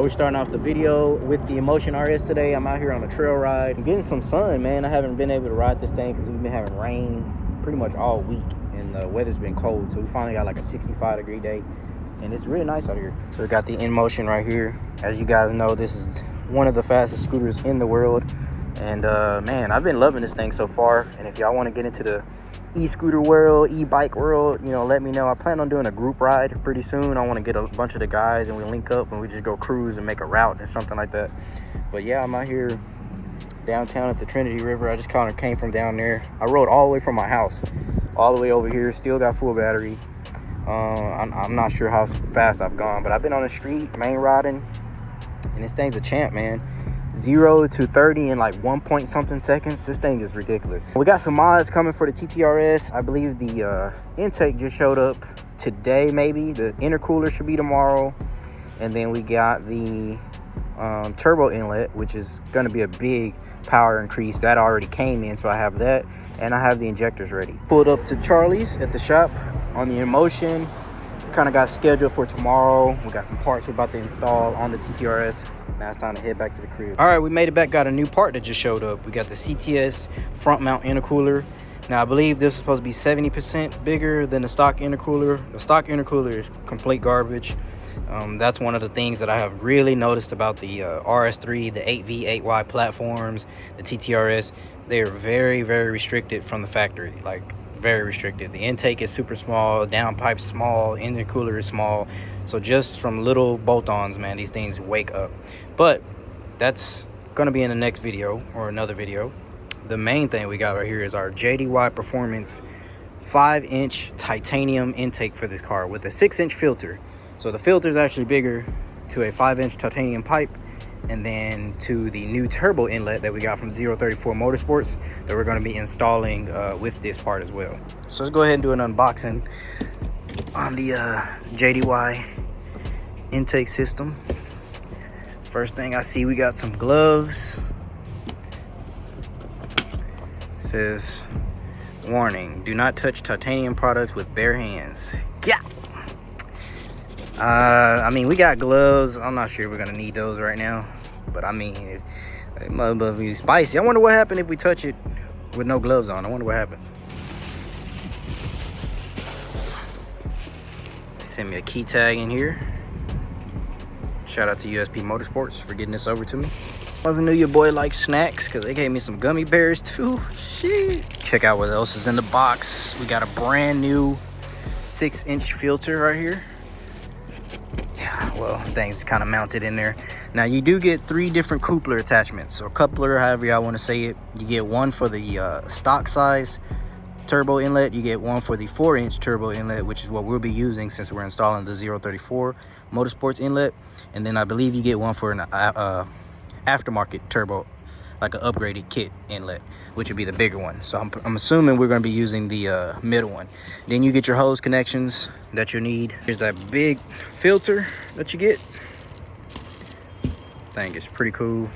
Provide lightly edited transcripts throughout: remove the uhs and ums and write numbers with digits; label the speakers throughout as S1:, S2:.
S1: We're starting off the video with the Emotion RS today. I'm out here on a trail ride. I'm getting some sun, man. I haven't been able to ride this thing because we've been having rain pretty much all week and the weather's been cold. So we finally got like a 65-degree day and it's really nice out here. So we got the InMotion right here. As you guys know, this is one of the fastest scooters in the world. And man, I've been loving this thing so far. And if y'all want to get into the e-scooter world, e-bike world, you know, let me know. I plan on doing a group ride pretty soon. I want to get a bunch of the guys and we link up and we just go cruise and make a route or something like that. But yeah, I'm out here downtown at the Trinity River. I just kind of came from down there. I rode all the way from my house all the way over here. Still got full battery. I'm not sure how fast I've gone, but I've been on the street main riding and this thing's a champ, man. 0 to 30 in like 1 point something seconds. This thing is ridiculous. We got some mods coming for the TTRS. I believe the intake just showed up today, maybe. The intercooler should be tomorrow. And then we got the turbo inlet, which is going to be a big power increase. That already came in, so I have that. And I have the injectors ready. Pulled up to Charlie's at the shop on the InMotion. Kind of got scheduled for tomorrow. We got some parts we're about to install on the TTRS. Now it's time to head back to the crib. All right, we made it back. Got a new part that just showed up. We got the CTS front mount intercooler. Now I believe this is supposed to be 70% bigger than the stock intercooler. The stock intercooler is complete garbage. That's one of the things that I have really noticed about the RS3, the 8V, 8Y platforms, the TTRS. They are very, very restricted from the factory. Like, very restricted. The intake is super small, downpipe's small, intercooler is small. So just from little bolt-ons, man, these things wake up. But that's gonna be in the next video or another video. The main thing we got right here is our JDY Performance 5-inch titanium intake for this car with a 6-inch filter. So the filter is actually bigger to a 5-inch titanium pipe, and then to the new turbo inlet that we got from 034 Motorsports that we're going to be installing with this part as well. So let's go ahead and do an unboxing on the JDY intake system. First thing I see, we got some gloves. It says, warning, do not touch titanium products with bare hands. Yeah. I mean, we got gloves. I'm not sure we're gonna need those right now, but I mean, it might be spicy. I wonder what happened if we touch it with no gloves on. I wonder what happens. They sent me a key tag in here. Shout out to USP Motorsports for getting this over to me. I wasn't knew your boy likes snacks because they gave me some gummy bears too. Shit. Check out what else is in the box. We got a brand new 6-inch filter right here. Well, things kind of mounted in there. Now you do get 3 different coupler attachments, or coupler, however y'all want to say it. You get one for the stock size turbo inlet. You get one for the 4-inch turbo inlet, which is what we'll be using since we're installing the 034 Motorsports inlet. And then I believe you get one for an aftermarket turbo, like an upgraded kit inlet, which would be the bigger one. So I'm assuming we're going to be using the middle one. Then you get your hose connections that you need. Here's that big filter that you get. Thing is pretty cool.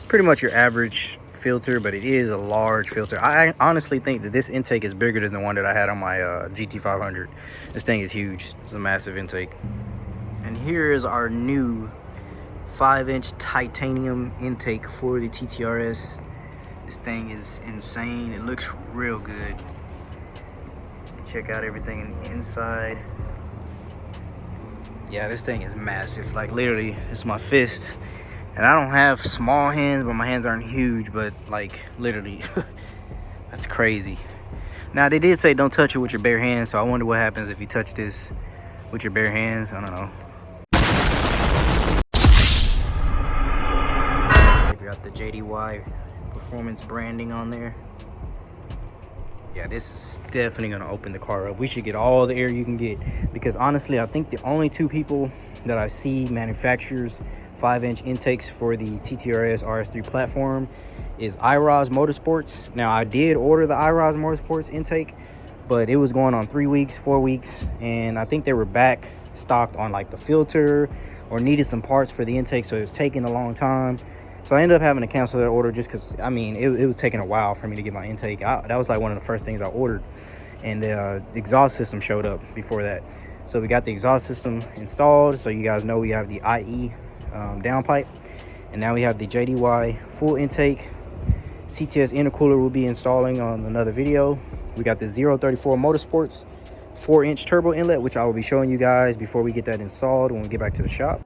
S1: Pretty much your average filter, but it is a large filter. I honestly think that this intake is bigger than the one that I had on my GT500. This thing is huge. It's a massive intake. And here is our new 5-inch titanium intake for the TTRS. This thing is insane. It looks real good. Check out everything in the inside. Yeah, this thing is massive. Like, literally, it's my fist. And I don't have small hands, but my hands aren't huge, but like, literally, that's crazy. Now, they did say don't touch it with your bare hands, so I wonder what happens if you touch this with your bare hands. I don't know. Got the JDY Performance branding on there. Yeah, this is definitely gonna open the car up. We should get all the air you can get, because honestly, I think the only 2 people that I see manufactures 5-inch intakes for the TTRS RS3 platform is IROS Motorsports. Now, I did order the IROS Motorsports intake, but it was going on 3 weeks, 4 weeks, and I think they were back stocked on like the filter or needed some parts for the intake, so it was taking a long time. So I ended up having to cancel that order just because, I mean, it was taking a while for me to get my intake out. That was like one of the first things I ordered. And the exhaust system showed up before that. So we got the exhaust system installed. So you guys know we have the IE downpipe. And now we have the JDY full intake CTS intercooler we'll be installing on another video. We got the 034 Motorsports 4-inch turbo inlet, which I will be showing you guys before we get that installed when we get back to the shop.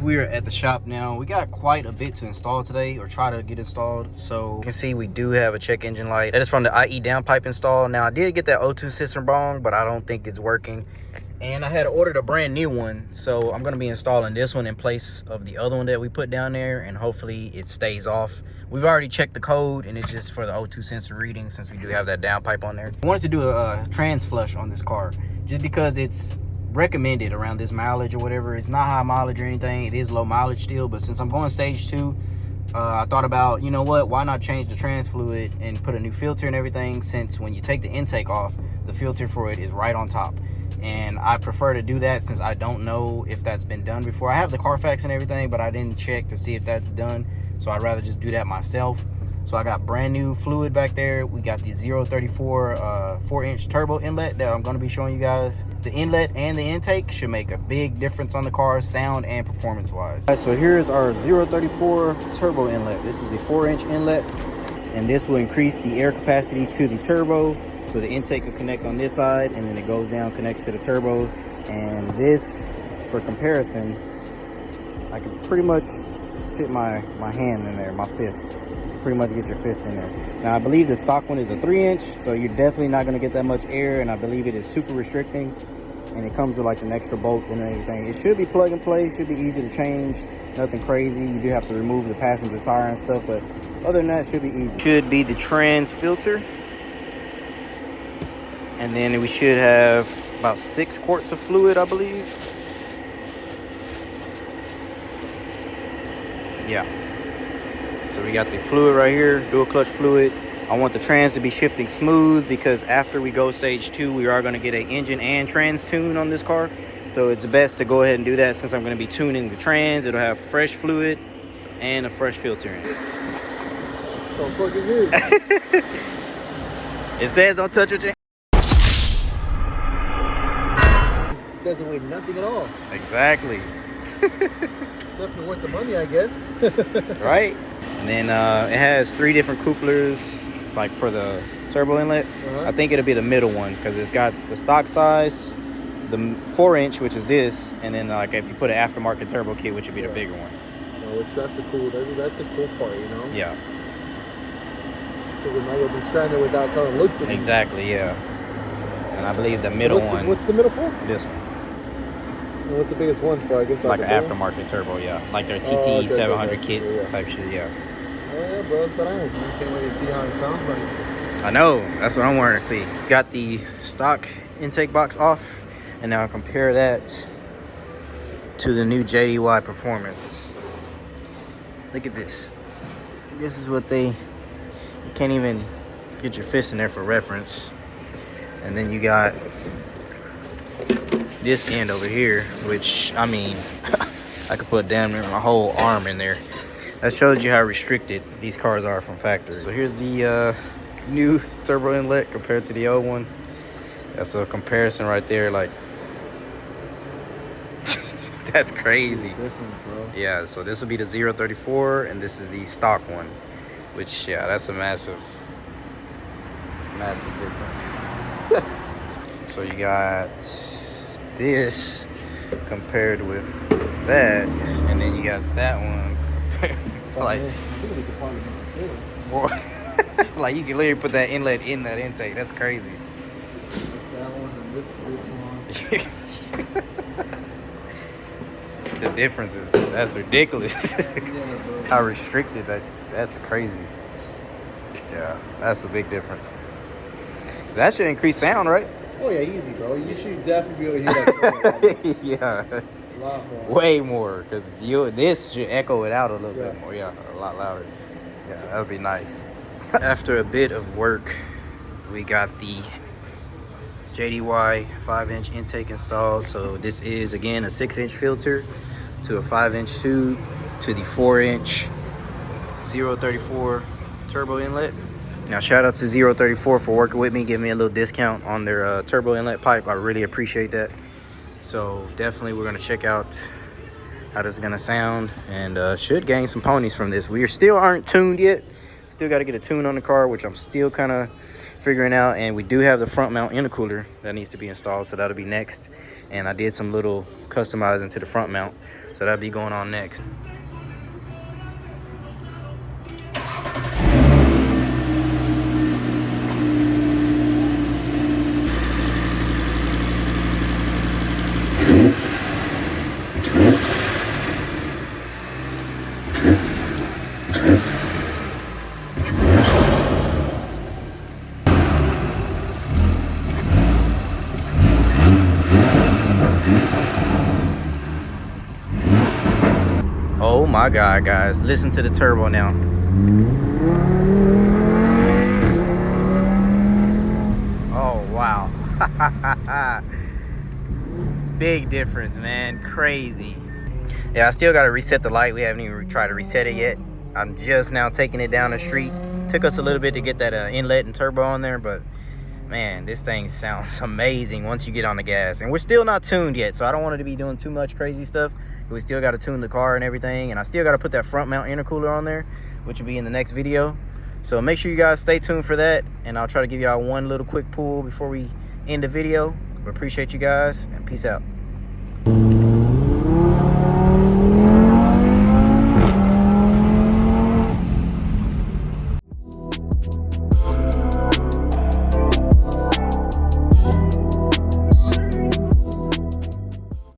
S1: We're at the shop now. We got quite a bit to install today, or try to get installed. So you can see we do have a check engine light. That is from the IE downpipe install. Now I did get that O2 system wrong, but I don't think it's working. And I had ordered a brand new one, so I'm going to be installing this one in place of the other one that we put down there, and hopefully it stays off. We've already checked the code, and it's just for the O2 sensor reading, since we do have that downpipe on there. I wanted to do a trans flush on this car just because it's recommended around this mileage or whatever. It's not high mileage or anything. It is low mileage still, but since I'm going stage 2, I thought about, you know what, why not change the trans fluid and put a new filter and everything, since when you take the intake off, the filter for it is right on top. And I prefer to do that since I don't know if that's been done before. I have the Carfax and everything, but I didn't check to see if that's done, so I'd rather just do that myself. So I got brand new fluid back there. We got the 034 4-inch turbo inlet that I'm going to be showing you guys. The inlet and the intake should make a big difference on the car, sound and performance wise. So here's our 034 turbo inlet. This is the 4-inch inlet, and this will increase the air capacity to the turbo. So the intake will connect on this side, and then it goes down, connects to the turbo. And this, for comparison, I can pretty much fit my hand in there, my fist. Pretty much get your fist in there. Now I believe the stock one is a 3-inch, so you're definitely not going to get that much air, and I believe it is super restricting, and it comes with like an extra bolts and everything. It should be plug and play, should be easy to change, nothing crazy. You do have to remove the passenger tire and stuff, but other than that, it should be easy. Should be the trans filter, and then we should have about 6 quarts of fluid, I believe. Yeah. So we got the fluid right here, dual clutch fluid. I want the trans to be shifting smooth, because after we go stage 2, we are going to get an engine and trans tune on this car. So it's best to go ahead and do that, since I'm going to be tuning the trans. It'll have fresh fluid and a fresh filter in it.
S2: What the fuck is this?
S1: It says don't touch your chain.
S2: It doesn't weigh nothing at all.
S1: Exactly.
S2: It's definitely worth the money, I guess.
S1: Right? And then it has 3 different couplers, like for the turbo inlet. I think it'll be the middle one, because it's got the stock size, the 4-inch, which is this, and then like if you put an aftermarket turbo kit, which would be the bigger one.
S2: Which that's the cool part, you know?
S1: Yeah.
S2: Because now you'll be stranded without trying to look for them.
S1: Exactly, yeah. And I believe the middle one.
S2: What's the middle for?
S1: This one.
S2: And what's the biggest one for? I guess
S1: like an aftermarket turbo, yeah. Like their TT 700 kit type shit, yeah.
S2: Oh yeah, bro, it's bananas. I can't wait to see how it sounds like.
S1: I know, that's what I'm wanting to see. Got the stock intake box off, and now I compare that to the new JDY Performance. Look at this. This is what you can't even get your fist in there for reference. And then you got this end over here, which, I mean, I could put damn near my whole arm in there. That shows you how restricted these cars are from factory. So here's the new turbo inlet compared to the old one. That's a comparison right there. Like, that's crazy.
S2: Difference, bro.
S1: Yeah, so this will be the 034, and this is the stock one, which, yeah, that's a massive difference. So you got this compared with that, and then you got that one like, like you can literally put that inlet in that intake. That's crazy.
S2: That one and this one.
S1: The difference is, that's ridiculous. How restricted that's crazy. Yeah, that's a big difference. That should increase sound, right?
S2: Oh yeah, easy, bro. You should definitely be able to hear that.
S1: Yeah.
S2: A lot more.
S1: Way more, because this should echo it out a little bit more. Yeah, a lot louder. Yeah, that would be nice. After a bit of work, we got the JDY 5-inch intake installed. So this is, again, a 6-inch filter to a 5-inch tube to the 4-inch 034 turbo inlet. Now, shout out to 034 for working with me, giving me a little discount on their turbo inlet pipe. I really appreciate that. So definitely we're going to check out how this is gonna sound, and should gain some ponies from this. We still aren't tuned yet. Still got to get a tune on the car, which I'm still kind of figuring out. And we do have the front mount intercooler that needs to be installed, so that'll be next. And I did some little customizing to the front mount, so that'll be going on next. Oh my God, guys, listen to the turbo now. Oh, wow. Big difference, man. Crazy. Yeah, I still got to reset the light. We haven't even tried to reset it yet. I'm just now taking it down the street. Took us a little bit to get that inlet and turbo on there, but man, this thing sounds amazing once you get on the gas. And we're still not tuned yet, so I don't want it to be doing too much crazy stuff. We still got to tune the car and everything, and I still got to put that front mount intercooler on there, which will be in the next video. So make sure you guys stay tuned for that, and I'll try to give y'all one little quick pull before we end the video. But appreciate you guys, and peace out.